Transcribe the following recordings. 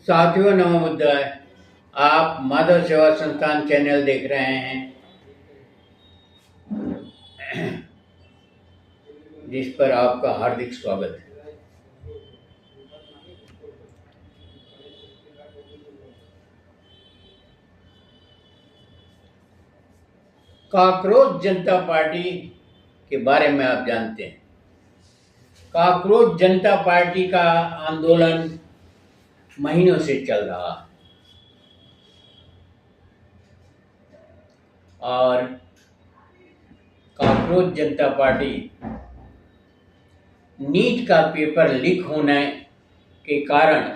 साथियों नमो बुद्धाय। आप माधव सेवा संस्थान चैनल देख रहे हैं, जिस पर आपका हार्दिक स्वागत है। कॉकरोच जनता पार्टी के बारे में आप जानते हैं। कॉकरोच जनता पार्टी का आंदोलन महीनों से चल रहा है और कॉकरोच जनता पार्टी नीट का पेपर लीक होने के कारण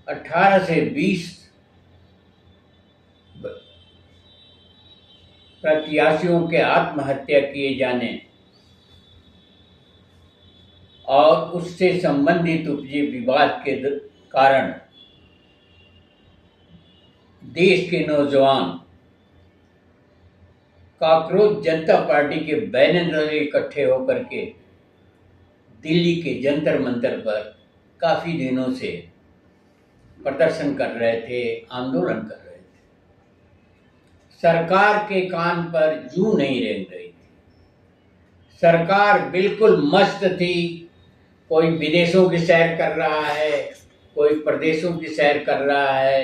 18 से 20 प्रत्याशियों के आत्महत्या किए जाने और उससे संबंधित उपजे विवाद के कारण देश के नौजवान कॉकरोच जनता पार्टी के बैनर तले इकट्ठे होकर के दिल्ली के जंतर मंतर पर काफी दिनों से प्रदर्शन कर रहे थे, आंदोलन कर रहे थे। सरकार के कान पर जूं नहीं रेंग रही थी। सरकार बिल्कुल मस्त थी। कोई विदेशों की सैर कर रहा है, कोई प्रदेशों की सैर कर रहा है,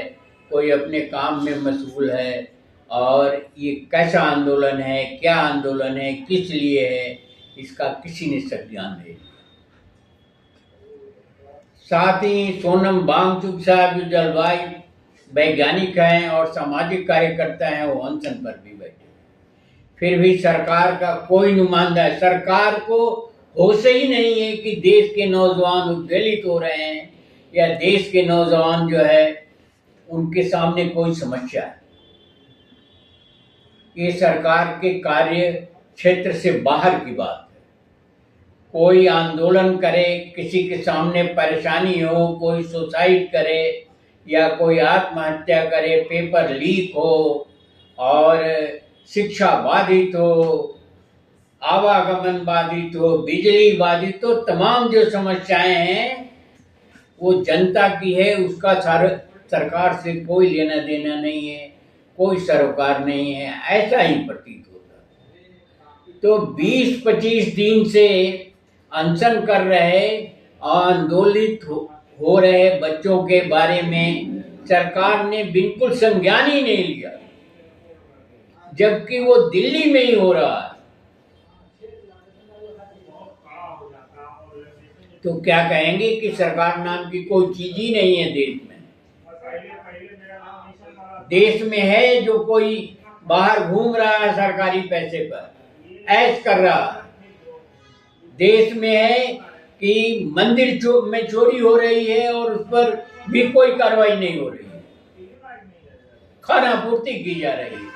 कोई अपने काम में मशगूल है। और ये कैसा आंदोलन है, क्या आंदोलन है, किस लिए है, इसका किसी ने संज्ञान नहीं लिया। साथ ही सोनम वांगचुक साहब जो जलवायु वैज्ञानिक हैं और सामाजिक कार्यकर्ता हैं, वो अनशन पर भी बैठे। फिर भी सरकार का कोई नुमाइंदा, सरकार को होश ही नहीं है कि देश के नौजवान उद्वेलित हो रहे हैं या देश के नौजवान जो है उनके सामने कोई समस्या है। ये सरकार के कार्य क्षेत्र से बाहर की बात है। कोई आंदोलन करे, किसी के सामने परेशानी हो, कोई सुसाइड करे या कोई आत्महत्या करे, पेपर लीक हो और शिक्षा बाधित हो, आवागमन बाधित हो, बिजली बाधित हो, तमाम जो समस्याएं हैं वो जनता की है। उसका सरकार से कोई लेना देना नहीं है, कोई सरोकार नहीं है, ऐसा ही प्रतीत होता है। तो 20-25 दिन से अनशन कर रहे, आंदोलित हो रहे बच्चों के बारे में सरकार ने बिल्कुल संज्ञान ही नहीं लिया, जबकि वो दिल्ली में ही हो रहा है। तो क्या कहेंगे कि सरकार नाम की कोई चीज ही नहीं है देश में। देश में है जो कोई बाहर घूम रहा है सरकारी पैसे पर, ऐश कर रहा है। देश में है कि मंदिर में चोरी हो रही है और उस पर भी कोई कार्रवाई नहीं हो रही है, खाना पूर्ति की जा रही है।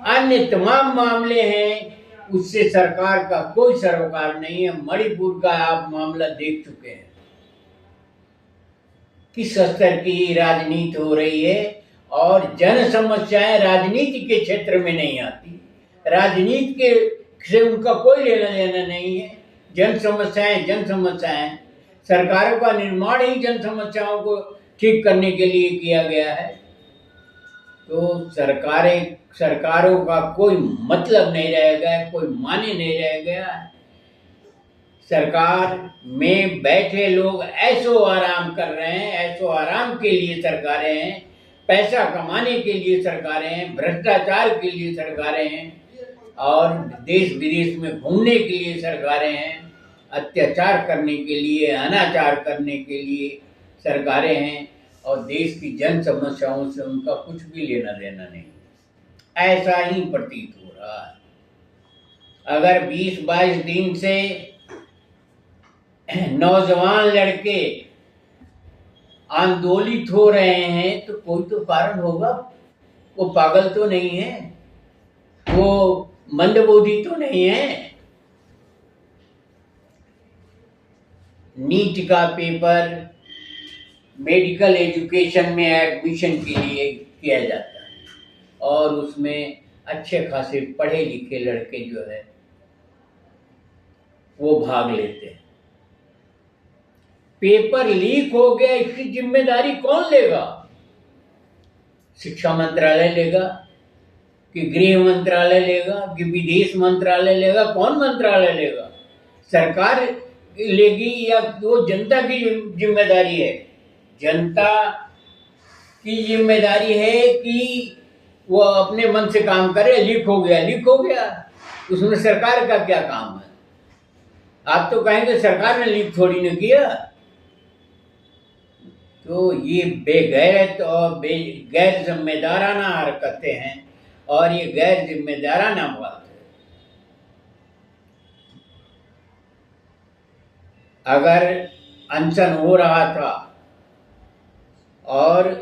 अन्य तमाम मामले हैं, उससे सरकार का कोई सरोकार नहीं है। मणिपुर का आप मामला देख चुके हैं, किस स्तर की राजनीति हो रही है और जन समस्याएं राजनीति के क्षेत्र में नहीं आती। राजनीति के से उनका कोई लेना देना नहीं है। जन समस्याएं सरकारों का निर्माण ही जन समस्याओं को ठीक करने के लिए किया गया है। तो सरकारों का कोई मतलब नहीं रह गया, कोई माने नहीं रह गया। सरकार में बैठे लोग ऐशो आराम कर रहे हैं, ऐशो आराम के लिए सरकारें हैं, पैसा कमाने के लिए सरकारें हैं, भ्रष्टाचार के लिए सरकारें हैं और देश विदेश में घूमने के लिए सरकारें हैं, अत्याचार करने के लिए, अनाचार करने के लिए सरकारें हैं और देश की जन समस्याओं से उनका कुछ भी लेना देना नहीं। ऐसा ही प्रतीत हो रहा है। अगर 20-22 दिन से नौजवान लड़के आंदोलित हो रहे हैं तो कोई तो कारण होगा। वो पागल तो नहीं है, वो मंदबुद्धि तो नहीं है। नीट का पेपर मेडिकल एजुकेशन में एडमिशन के लिए किया जाता है और उसमें अच्छे खासे पढ़े लिखे लड़के जो है वो भाग लेते हैं। पेपर लीक हो गया, इसकी जिम्मेदारी कौन लेगा? शिक्षा मंत्रालय लेगा कि गृह मंत्रालय लेगा कि विदेश मंत्रालय लेगा? कौन मंत्रालय लेगा? सरकार लेगी या वो जनता की जिम्मेदारी है? जनता की जिम्मेदारी है कि वो अपने मन से काम करे। लीक हो गया, उसमें सरकार का क्या काम है? आप तो कहेंगे सरकार ने लीक थोड़ी न किया। तो ये बेगैरत और गैर जिम्मेदाराना हरकतें हैं और ये गैर जिम्मेदाराना बात है। अगर अनशन हो रहा था और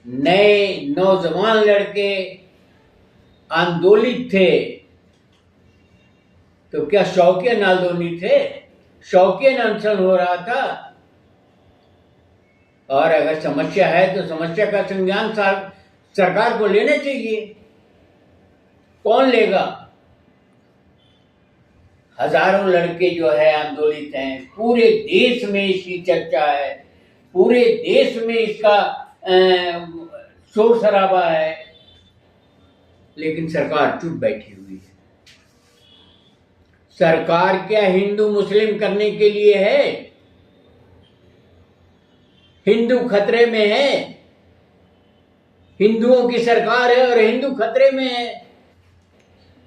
नए नौजवान लड़के आंदोलित थे, तो क्या शौकिया आंदोलित थे? शौकिया अनशन हो रहा था। और अगर समस्या है तो समस्या का संज्ञान सरकार को लेना चाहिए। कौन लेगा? हजारों लड़के जो है आंदोलित हैं, पूरे देश में इसकी चर्चा है, पूरे देश में इसका शोर शराबा है, लेकिन सरकार चुप बैठी हुई है। सरकार क्या हिंदू मुस्लिम करने के लिए है? हिंदू खतरे में है, हिंदुओं की सरकार है और हिंदू खतरे में है।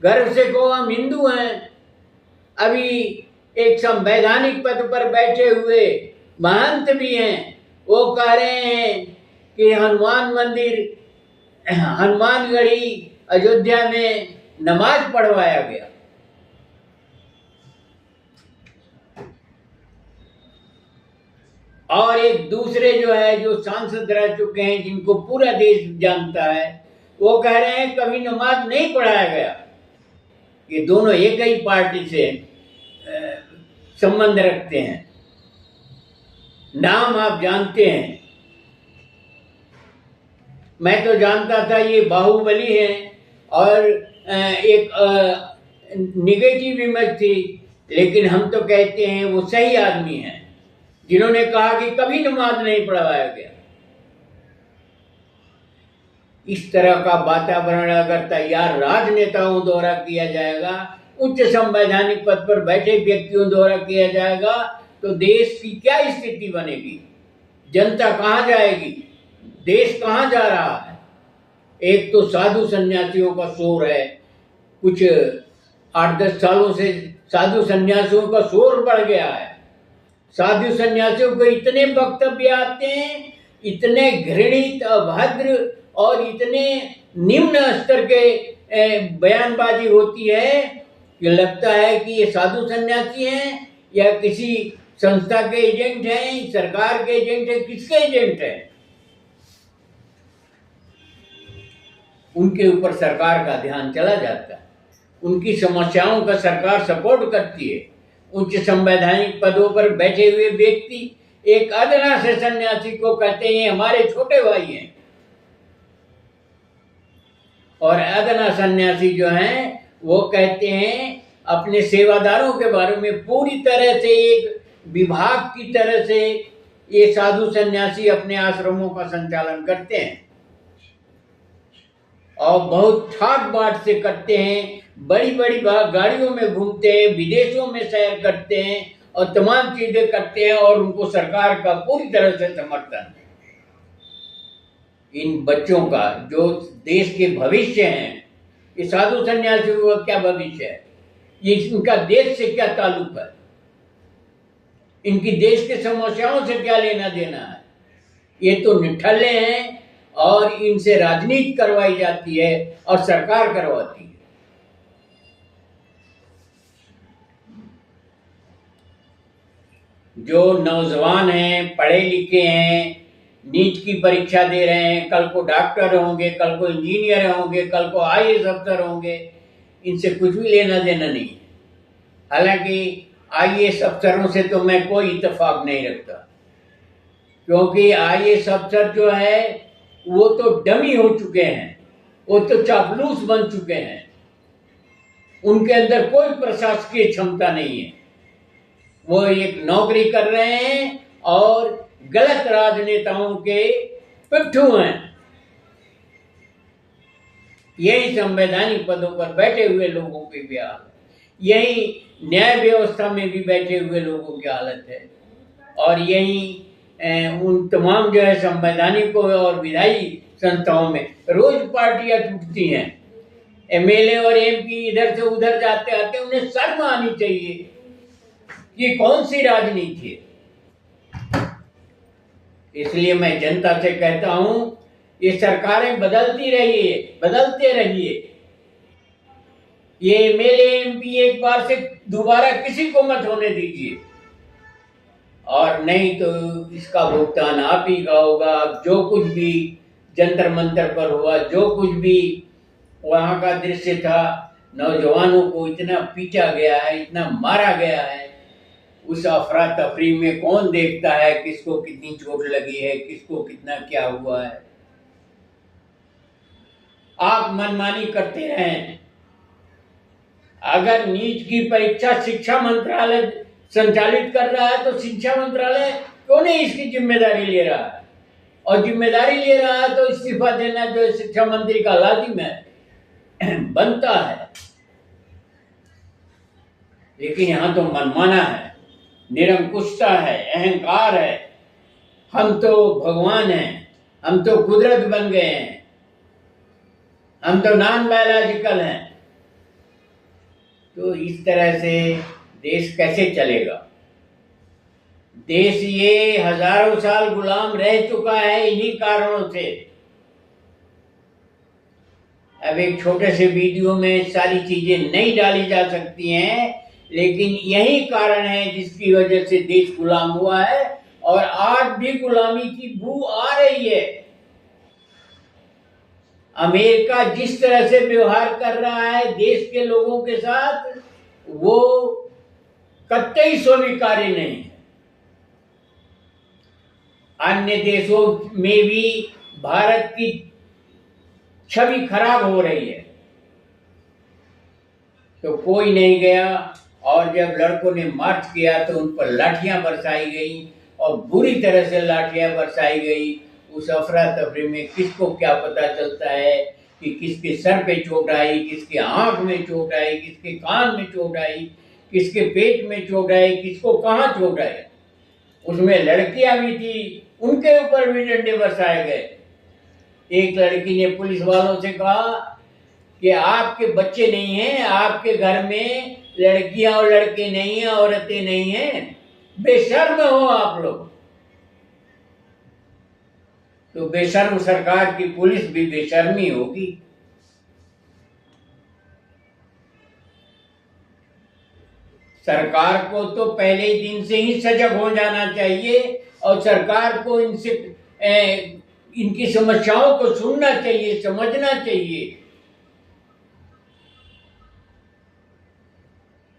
गर्व से कहो हम हिंदू हैं। अभी एक संवैधानिक पद पर बैठे हुए महंत भी हैं, वो कह रहे हैं कि हनुमान मंदिर, हनुमानगढ़ी अयोध्या में नमाज पढ़वाया गया। और एक दूसरे जो है, जो सांसद रह चुके हैं, जिनको पूरा देश जानता है, वो कह रहे हैं कभी नमाज नहीं पढ़ाया गया। ये दोनों एक ही पार्टी से संबंध रखते हैं। नाम आप जानते हैं। मैं तो जानता था ये बाहुबली है और एक निगेटिव इमेज थी, लेकिन हम तो कहते हैं वो सही आदमी हैं जिन्होंने कहा कि कभी नमाज नहीं पढ़वाया गया। इस तरह का वातावरण अगर तैयार राजनेताओं द्वारा किया जाएगा, उच्च संवैधानिक पद पर बैठे व्यक्तियों द्वारा किया जाएगा, तो देश की क्या स्थिति बनेगी? जनता कहां जाएगी? देश कहां जा रहा है? एक तो साधु सन्यासियों का शोर है, कुछ 8-10 सालों से साधु सन्यासियों का शोर बढ़ गया है। साधु सन्यासियों को इतने वक्तव्य आते हैं, इतने घृणित, अभद्र और इतने निम्न स्तर के बयानबाजी होती है कि लगता है कि ये साधु सन्यासी हैं या किसी संस्था के एजेंट हैं, सरकार के एजेंट हैं, किसके एजेंट हैं। उनके ऊपर सरकार का ध्यान चला जाता है, उनकी समस्याओं का सरकार सपोर्ट करती है। उच्च संवैधानिक पदों पर बैठे हुए व्यक्ति एक अदना से सन्यासी को कहते हैं हमारे छोटे भाई हैं, और अदना सन्यासी जो हैं वो कहते हैं अपने सेवादारों के बारे में पूरी तरह से एक विभाग की तरह से ये साधु सन्यासी अपने आश्रमों का संचालन करते हैं और बहुत ठाट बाट से करते हैं। बड़ी बड़ी गाड़ियों में घूमते हैं, विदेशों में सैर करते हैं और तमाम चीजें करते हैं, और उनको सरकार का पूरी तरह से समर्थन है। इन बच्चों का जो देश के भविष्य हैं, ये साधु सन्यासियों का क्या भविष्य है? ये इनका देश से क्या ताल्लुक है? इनकी देश के समस्याओं से क्या लेना देना है? ये तो निठल्ले हैं और इनसे राजनीति करवाई जाती है और सरकार करवाती है। जो नौजवान हैं, पढ़े लिखे हैं, नीट की परीक्षा दे रहे हैं, कल को डॉक्टर होंगे, कल को इंजीनियर होंगे, कल को आईएएस अफसर होंगे, इनसे कुछ भी लेना देना नहीं है। हालांकि आईएएस अफसरों से तो मैं कोई इत्तेफाक नहीं रखता, क्योंकि आईएएस अफसर जो है वो तो डमी हो चुके हैं, वो तो चापलूस बन चुके हैं, उनके अंदर कोई प्रशासकीय क्षमता नहीं है। वो एक नौकरी कर रहे हैं और गलत राजनेताओं के पिट्ठू हैं। यही संवैधानिक पदों पर बैठे हुए लोगों की भी हालत, यही न्याय व्यवस्था में भी बैठे हुए लोगों की हालत है, और यही उन तमाम जो है संवैधानिक और विधायी संस्थाओं में रोज पार्टियां टूटती हैं। एमएलए और एमपी इधर से उधर जाते आते, उन्हें शर्म आनी चाहिए। ये कौन सी राजनीति है? इसलिए मैं जनता से कहता हूं, ये सरकारें बदलते रहिए। ये एमएलए एमपी एक बार से दोबारा किसी को मत होने दीजिए, और नहीं तो इसका भुगतान आप ही का होगा। जो कुछ भी जंतर मंतर पर हुआ, जो कुछ भी वहां का दृश्य था, नौजवानों को इतना पीटा गया है, इतना मारा गया है, उस अफरा तफरी में कौन देखता है किसको कितनी चोट लगी है, किसको कितना क्या हुआ है। आप मनमानी करते रहें। अगर नीट की परीक्षा शिक्षा मंत्रालय संचालित कर रहा है, तो शिक्षा मंत्रालय क्यों नहीं इसकी जिम्मेदारी ले रहा है? और जिम्मेदारी ले रहा है तो इस्तीफा देना जो शिक्षा मंत्री का लाजिम है, बनता है। लेकिन यहां तो मनमाना है, निरंकुशता है, अहंकार है। हम तो भगवान हैं, हम तो कुदरत बन गए हैं, हम तो नॉन बायोलॉजिकल हैं। तो इस तरह से देश कैसे चलेगा? देश ये हजारों साल गुलाम रह चुका है इन्हीं कारणों से। अब एक छोटे से वीडियो में सारी चीजें नहीं डाली जा सकती हैं, लेकिन यही कारण है जिसकी वजह से देश गुलाम हुआ है, और आज भी गुलामी की बू आ रही है। अमेरिका जिस तरह से व्यवहार कर रहा है देश के लोगों के साथ, वो कतई स्वीकार्य नहीं है। अन्य देशों में भी भारत की छवि खराब हो रही है, तो कोई नहीं गया। और जब लड़कों ने मार्च किया तो उन पर लाठियां बरसाई गई, और बुरी तरह से लाठियां बरसाई गई। उस अफरा तफरी में किसको क्या पता चलता है कि किसके सर पे चोट आई, किसके आंख में चोट आई, किसके कान में चोट आई, किसके पेट में चोट आई, किसको कहाँ चोट आई। उसमें लड़कियां भी थी, उनके ऊपर भी डंडे बरसाए गए। एक लड़की ने पुलिस वालों से कहा कि आपके बच्चे नहीं हैं, आपके घर में लड़कियां और लड़के नहीं हैं, औरतें नहीं हैं, बेशर्म हो आप लोग। तो बेशर्म सरकार की पुलिस भी बेशर्मी होगी। सरकार को तो पहले दिन से ही सजग हो जाना चाहिए, और सरकार को इनकी समस्याओं को सुनना चाहिए, समझना चाहिए।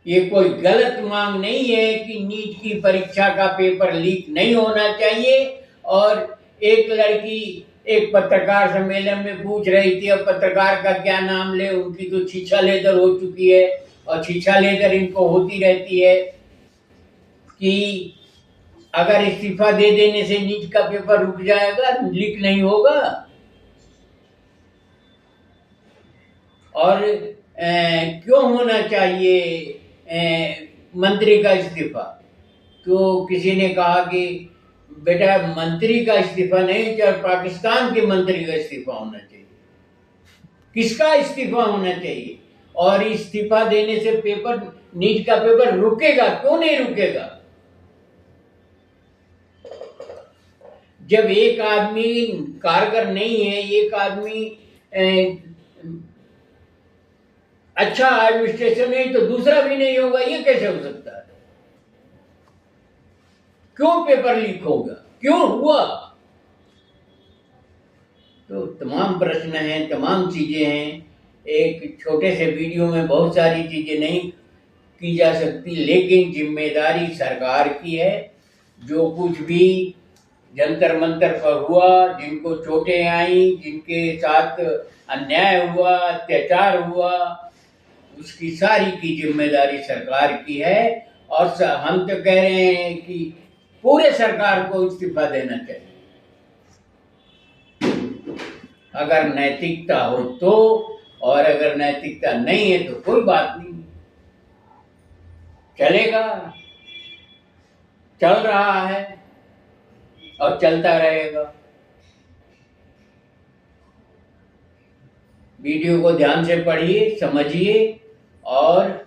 ये कोई गलत मांग नहीं है कि नीट की परीक्षा का पेपर लीक नहीं होना चाहिए। और एक लड़की एक पत्रकार सम्मेलन में पूछ रही थी, अब पत्रकार का क्या नाम ले, उनकी तो छीछा लेदर हो चुकी है, और छीछा लेदर इनको होती रहती है कि अगर इस्तीफा दे देने से नीट का पेपर रुक जाएगा, लीक नहीं होगा। और क्यों होना चाहिए मंत्री का इस्तीफा? तो किसी ने कहा कि बेटा मंत्री का इस्तीफा नहीं, चाहे पाकिस्तान के मंत्री का इस्तीफा होना चाहिए। किसका इस्तीफा होना चाहिए? और इस्तीफा देने से पेपर, नीट का पेपर रुकेगा? क्यों नहीं रुकेगा? जब एक आदमी कारगर नहीं है, एक आदमी अच्छा एडमिनिस्ट्रेशन नहीं, तो दूसरा भी नहीं होगा, ये कैसे हो सकता है? क्यों पेपर लीक होगा? क्यों हुआ? तो तमाम प्रश्न हैं, तमाम चीजें हैं। एक छोटे से वीडियो में बहुत सारी चीजें नहीं की जा सकती, लेकिन जिम्मेदारी सरकार की है। जो कुछ भी जंतर मंतर पर हुआ, जिनको चोटें आई, जिनके साथ अन्याय हुआ, अत्याचार हुआ, उसकी सारी की जिम्मेदारी सरकार की है। और हम तो कह रहे हैं कि पूरे सरकार को इस्तीफा देना चाहिए। अगर नैतिकता हो तो, और अगर नैतिकता नहीं है तो कोई बात नहीं, चलेगा, चल रहा है और चलता रहेगा। वीडियो को ध्यान से पढ़िए, समझिए और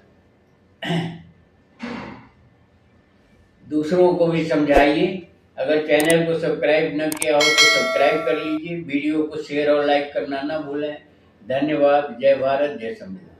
दूसरों को भी समझाइए। अगर चैनल को सब्सक्राइब न किया हो तो सब्सक्राइब कर लीजिए। वीडियो को शेयर और लाइक करना ना भूलें। धन्यवाद। जय भारत, जय संविधान।